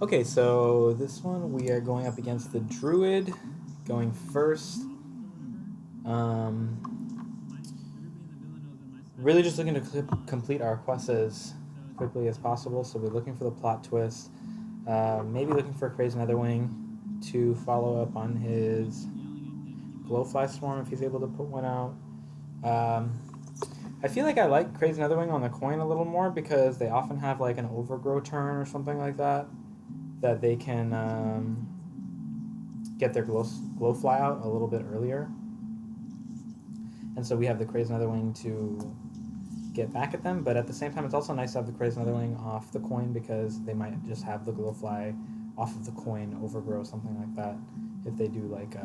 Okay, so this one we are going up against the Druid, going first. Um, really just looking to complete our quests as quickly as possible. So we're looking for the plot twist. Maybe looking for Crazy Netherwing to follow up on his Glowfly Swarm if he's able to put one out. Um, I feel like I like Crazy Netherwing on the coin a little more because they often have like an overgrow turn or something like that they can get their Glowfly out a little bit earlier. And so we have the Crazy Netherwing to get back at them, but at the same time, it's also nice to have the Crazy Netherwing off the coin because they might just have the Glowfly off of the coin overgrow, something like that. If they do like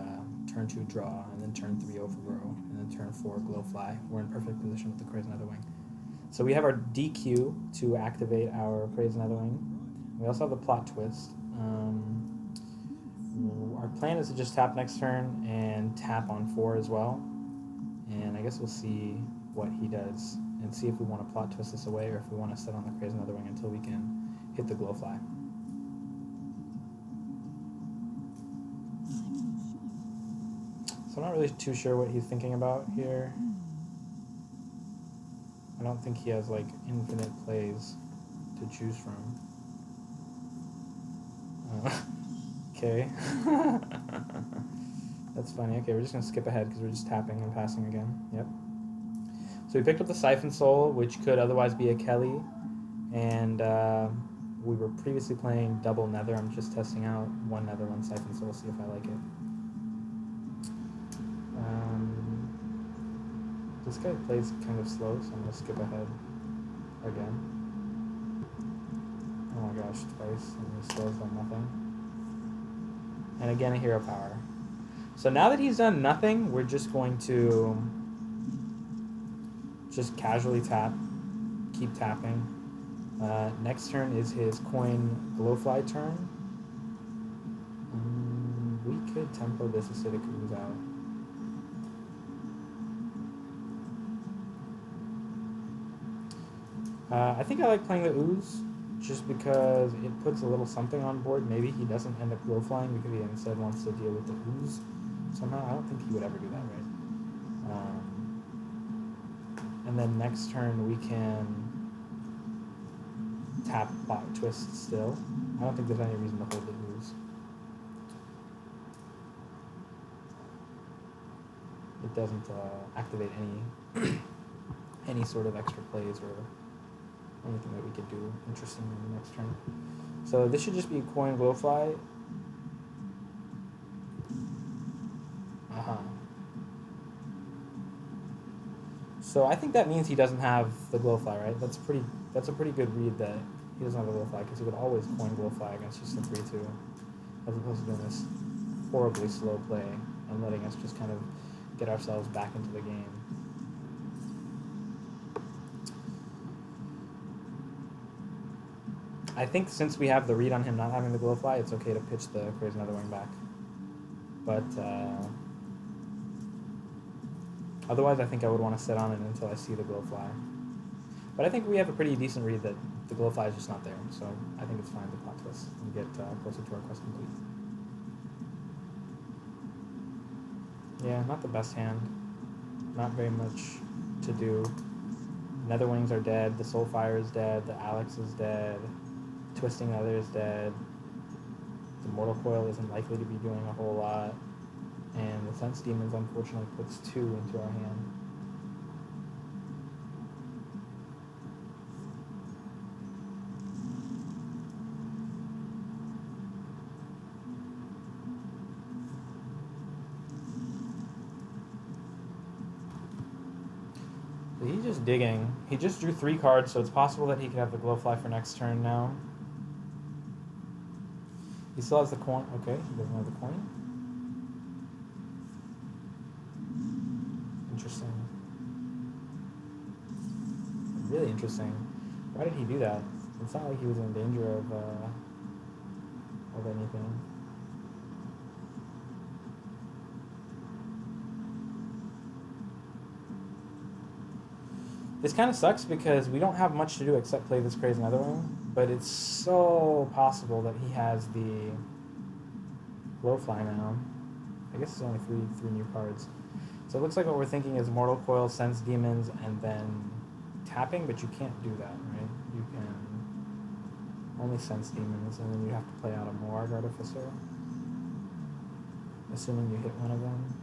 turn 2 draw, and then turn 3 overgrow, and then turn 4 Glowfly, we're in perfect position with the Crazy Netherwing. So we have our DQ to activate our Crazy Netherwing. We also have the plot twist. Our plan is to just tap next turn and tap on 4 as well. And I guess we'll see what he does and see if we want to plot twist this away or if we want to sit on the Crazy Netherwing until we can hit the Glowfly. So I'm not really too sure what he's thinking about here. I don't think he has like infinite plays to choose from. Okay. That's funny. Okay, we're just going to skip ahead because we're just tapping and passing again. Yep. So we picked up the Siphon Soul, which could otherwise be a Kelly. And we were previously playing double Nether. I'm just testing out one Nether, one Siphon Soul, see if I like it. This guy plays kind of slow, so I'm going to skip ahead again. Oh my gosh, twice, and he still has done nothing. And again, a hero power. So now that he's done nothing, we're just going to just casually tap, keep tapping. Next turn is his coin Glowfly turn. We could tempo this acidic ooze out. I think I like playing the ooze just because it puts a little something on board. Maybe he doesn't end up Glowflying because he instead wants to deal with the ooze somehow. I don't think he would ever do that, right? And then next turn we can tap plot twist still. I don't think there's any reason to hold the ooze. It doesn't activate any sort of extra plays or anything that we could do interesting in the next turn. So this should just be coin Glowfly. So I think that means he doesn't have the Glowfly, right? That's a pretty good read that he doesn't have the Glowfly because he would always coin Glowfly against just the 3-2, as opposed to doing this horribly slow play and letting us just kind of get ourselves back into the game. I think since we have the read on him not having the Glowfly, it's okay to pitch the Crazy Netherwing back. But otherwise, I think I would want to sit on it until I see the Glowfly. But I think we have a pretty decent read that the Glowfly is just not there, so I think it's fine to plot twist and get closer to our quest complete. Yeah, not the best hand. Not very much to do. Netherwings are dead, the Soulfire is dead, the Alex is dead, Twisting Nether is dead, the Mortal Coil isn't likely to be doing a whole lot, and the Sense Demons unfortunately puts 2 into our hand. So he's just digging. He just drew 3 cards, so it's possible that he could have the Glowfly for next turn now. He still has the coin. Okay, he doesn't have the coin. Interesting. Really interesting. Why did he do that? It's not like he was in danger of anything. This kind of sucks because we don't have much to do except play this Crazy Netherwing, But it's so possible that he has the Glowfly now. I guess it's only three new cards. So it looks like what we're thinking is Mortal Coil, Sense Demons, and then tapping, but you can't do that, right? You can only Sense Demons, and then you have to play out a Moarg Artificer, assuming you hit one of them.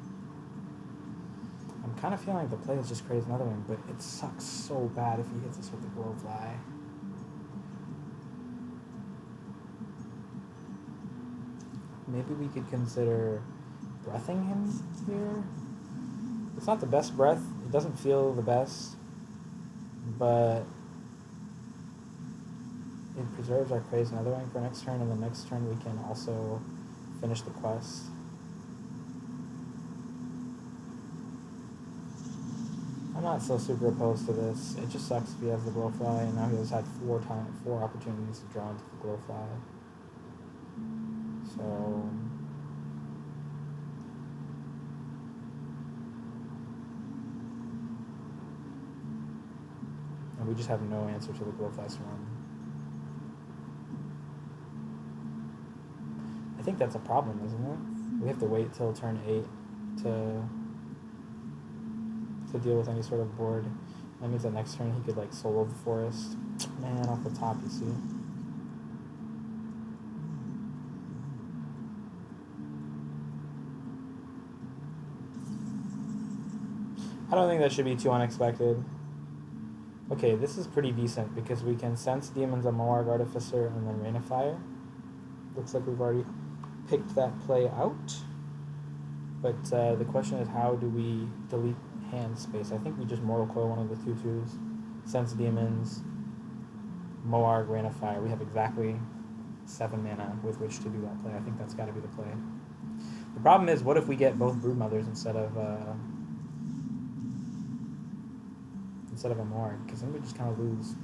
I'm kind of feeling like the play is just Crazed Netherwing, but it sucks so bad if he hits us with the Glowfly. Maybe we could consider breathing him here. It's not the best breath. It doesn't feel the best, but it preserves our Crazed Netherwing for next turn, and the next turn we can also finish the quest. I'm not so super opposed to this. It just sucks if he has the Glowfly, and now he has had four opportunities to draw into the Glowfly. So and we just have no answer to the Glowfly Swarm. I think that's a problem, isn't it? We have to wait till turn 8 to deal with any sort of board. That means that next turn he could like solo the forest. Man, off the top, you see. I don't think that should be too unexpected. Okay, this is pretty decent because we can Sense Demons, a Moarg Artificer, and then Rain of Fire. Looks like we've already picked that play out. But the question is, how do we delete hand space? I think we just Mortal Coil one of the 2/2s, Sense Demons, Moarg, Rain of Fire. We have exactly 7 mana with which to do that play. I think that's got to be the play. The problem is, what if we get both Broodmothers instead of a Moarg? Because then we just kind of lose.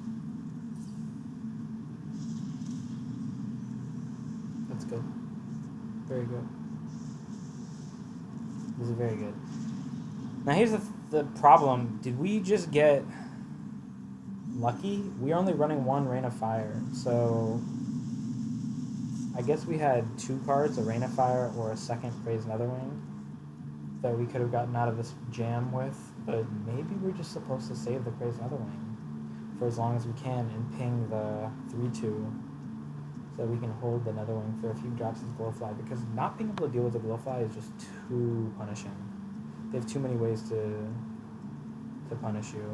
That's good. Very good. This is very good. Now here's the problem. Did we just get lucky? We are only running 1 Rain of Fire, so I guess we had 2 cards, a Rain of Fire or a second Crazed Netherwing, that we could have gotten out of this jam with, but maybe we're just supposed to save the Crazed Netherwing for as long as we can and ping the 3/2 so that we can hold the Netherwing for a few drops of Glowfly, because not being able to deal with the Glowfly is just too punishing. They have too many ways to punish you.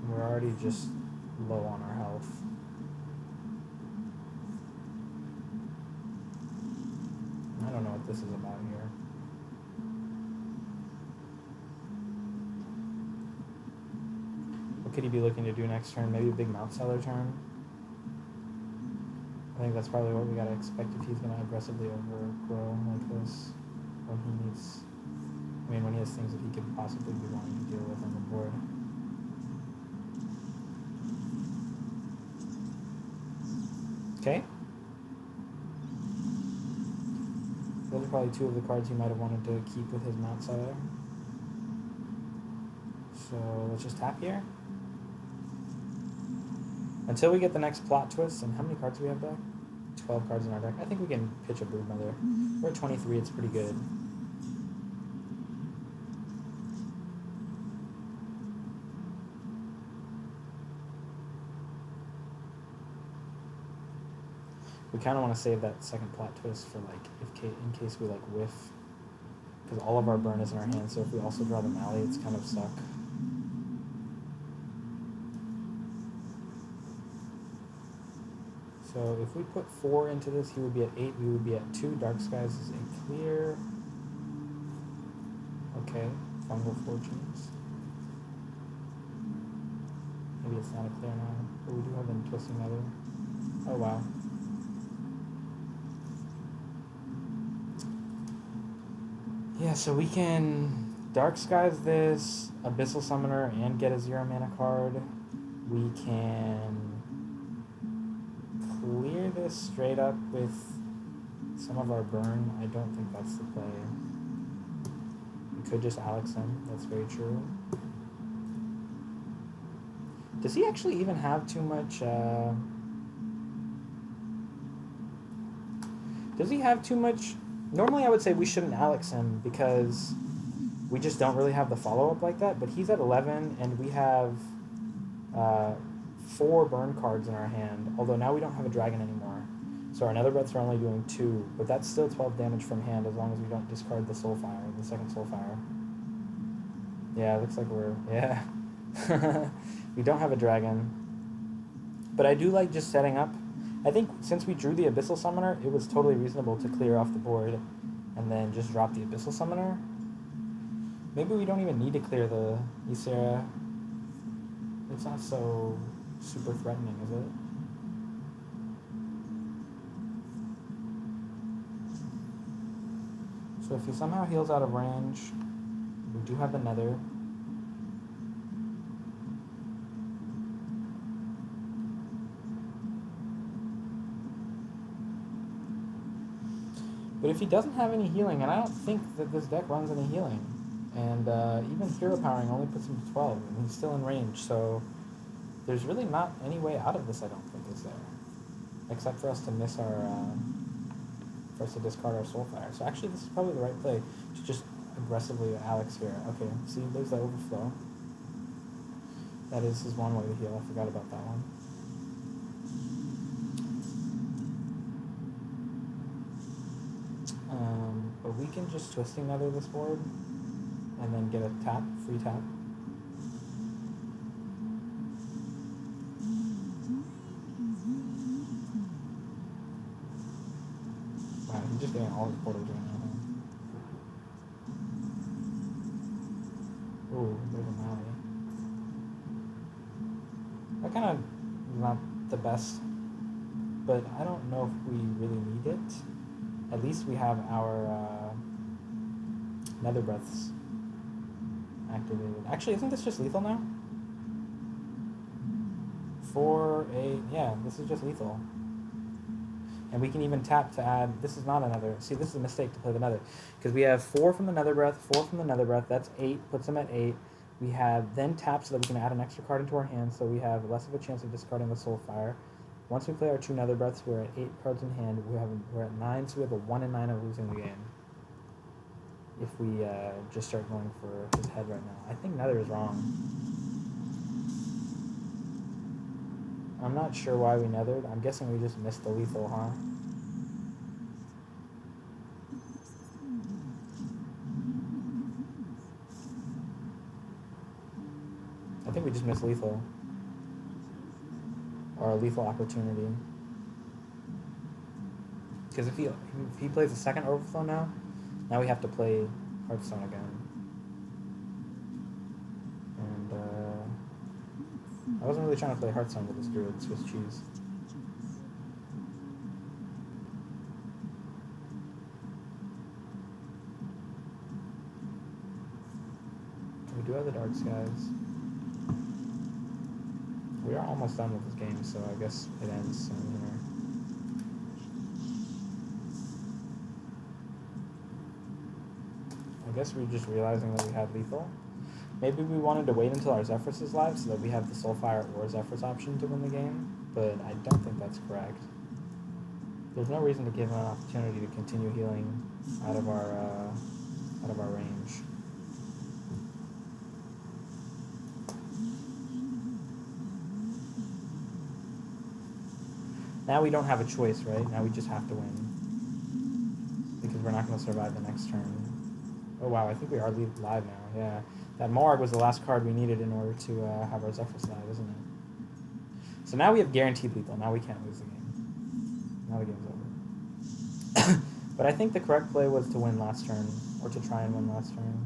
And we're already just low on our health. I don't know what this is about here. What could he be looking to do next turn? Maybe a big Mount Seller turn? I think that's probably what we gotta expect if he's gonna aggressively overgrow like this. When he needs... when he has things that he could possibly be wanting to deal with on the board. Okay. Those are probably 2 of the cards he might have wanted to keep with his Mount Seller. So let's just tap here. Until we get the next plot twist, and how many cards do we have back? 12 cards in our deck. I think we can pitch a Broodmother. We're at 23, it's pretty good. We kind of want to save that second plot twist for like in case we like whiff, because all of our burn is in our hands. So if we also draw the Mally, it's kind of suck. So if we put 4 into this, he would be at 8. We would be at 2. Dark Skies is a clear. Okay, Fungal Fortunes. Maybe it's not a clear now, but we do have them Twisting Nether. Oh wow. Yeah, so we can Dark Skies this, Abyssal Summoner, and get a 0 mana card. We can clear this straight up with some of our burn. I don't think that's the play. We could just Alex him, that's very true. Does he actually even have too much Does he have too much? Normally I would say we shouldn't Alex him because we just don't really have the follow-up like that, but he's at 11 and we have 4 burn cards in our hand, although now we don't have a dragon anymore. So our Nether Breaths are only doing 2, but that's still 12 damage from hand as long as we don't discard the Soulfire, the second Soulfire. Yeah, it looks like we're... yeah. We don't have a dragon. But I do like just setting up. I think since we drew the Abyssal Summoner, it was totally reasonable to clear off the board and then just drop the Abyssal Summoner. Maybe we don't even need to clear the Ysera. It's not so super threatening, is it? So if he somehow heals out of range, we do have the Nether. But if he doesn't have any healing, and I don't think that this deck runs any healing, and even Hero Powering only puts him to 12, and he's still in range, so there's really not any way out of this, I don't think, is there? Except for us to miss our, for us to discard our Soulfire. So actually, this is probably the right play, to just aggressively Alex here. Okay, see, there's the Overflow. That is his one way to heal, I forgot about that one. But we can just Twisting Nether this board and then get a tap, free tap. Wow, he's just getting all his portals right now. Ooh, there's a Mally. That kind of is not the best, but I don't know if we really need it. At least we have our Nether Breaths activated. Actually, isn't this just lethal now? 4, 8, yeah, this is just lethal. And we can even tap to add, this is not another, see, this is a mistake to play the Nether. Because we have 4 from the Nether Breath, 4 from the Nether Breath, that's 8, puts them at 8. We have then tap so that we can add an extra card into our hand, so we have less of a chance of discarding the Soulfire. Once we play our 2 Nether Breaths, we're at 8 cards in hand. We're at 9, so we have a 1 in 9 of losing the game. If we just start going for his head right now. I think Nether is wrong. I'm not sure why we Nethered. I'm guessing we just missed the lethal, huh? I think we just missed lethal. Or a lethal opportunity. Because if he plays a second Overflow now we have to play Hearthstone again. And I wasn't really trying to play Hearthstone with this Druid, Swiss cheese. We do have the Dark Skies. We are almost done with this game, so I guess it ends soon here. I guess we're just realizing that we had lethal. Maybe we wanted to wait until our Zephrys is live so that we have the Soulfire or Zephrys option to win the game, but I don't think that's correct. There's no reason to give him an opportunity to continue healing out of our range. Now we don't have a choice, right? Now we just have to win. Because we're not going to survive the next turn. Oh wow, I think we are live now, yeah. That Morg was the last card we needed in order to have our Zephrys live, isn't it? So now we have guaranteed lethal. Now we can't lose the game. Now the game's over. But I think the correct play was to win last turn, or to try and win last turn.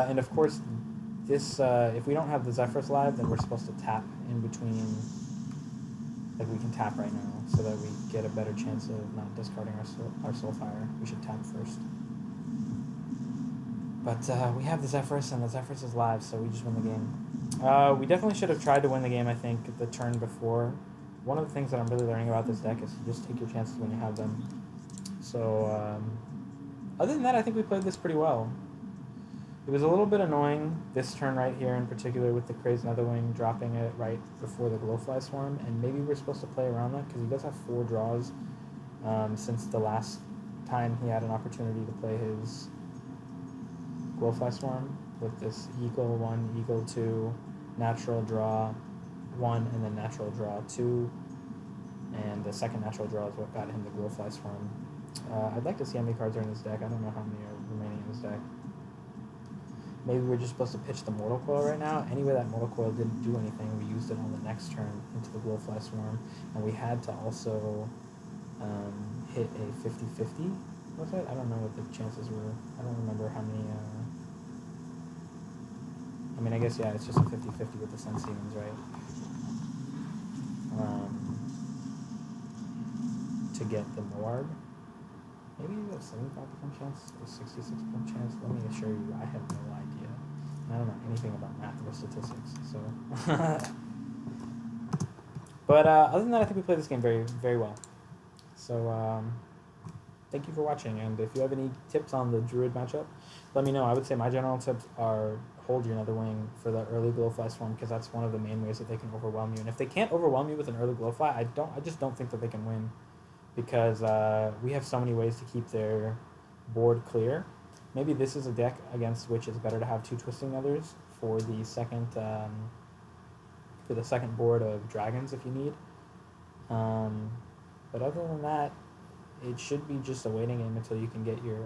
And of course, this if we don't have the Zephrys live, then we're supposed to tap in between. Like we can tap right now, so that we get a better chance of not discarding our Soulfire. We should tap first. But we have the Zephrys, and the Zephrys is live, so we just win the game. We definitely should have tried to win the game, I think, the turn before. One of the things that I'm really learning about this deck is to just take your chances when you have them. So, other than that, I think we played this pretty well. It was a little bit annoying this turn right here in particular with the Crazed Netherwing dropping it right before the Glowfly Swarm, and maybe we're supposed to play around that because he does have 4 draws since the last time he had an opportunity to play his Glowfly Swarm with this Eagle 1, Eagle 2, Natural Draw 1, and then Natural Draw 2, and the second Natural Draw is what got him the Glowfly Swarm. I'd like to see how many cards are in this deck. I don't know how many are remaining in this deck. Maybe we're just supposed to pitch the Mortal Coil right now. Anyway, that Mortal Coil didn't do anything. We used it on the next turn into the Glowfly Swarm, and we had to also hit a 50-50, was it? I don't know what the chances were. I don't remember how many... I mean, I guess, yeah, it's just a 50-50 with the Sense Demons, right? To get the Moarg. Maybe a 75% chance, or 66% chance. Let me assure you, I have no idea. I don't know anything about math or statistics, so. But other than that, I think we played this game very, very well. So thank you for watching, and if you have any tips on the Druid matchup, let me know. I would say my general tips are hold your Netherwing for the early Glowfly Swarm, because that's one of the main ways that they can overwhelm you. And if they can't overwhelm you with an early Glowfly, I just don't think that they can win, because we have so many ways to keep their board clear. Maybe this is a deck against which it's better to have 2 Twisting Nethers for the second board of dragons if you need. But other than that, it should be just a waiting game until you can get your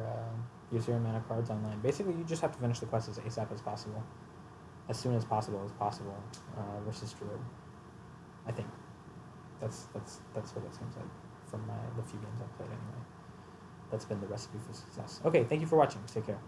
0 mana cards online. Basically, you just have to finish the quest as ASAP as possible, as soon as possible versus Druid. I think that's what it seems like from the few games I've played anyway. That's been the recipe for success. Okay, thank you for watching. Take care.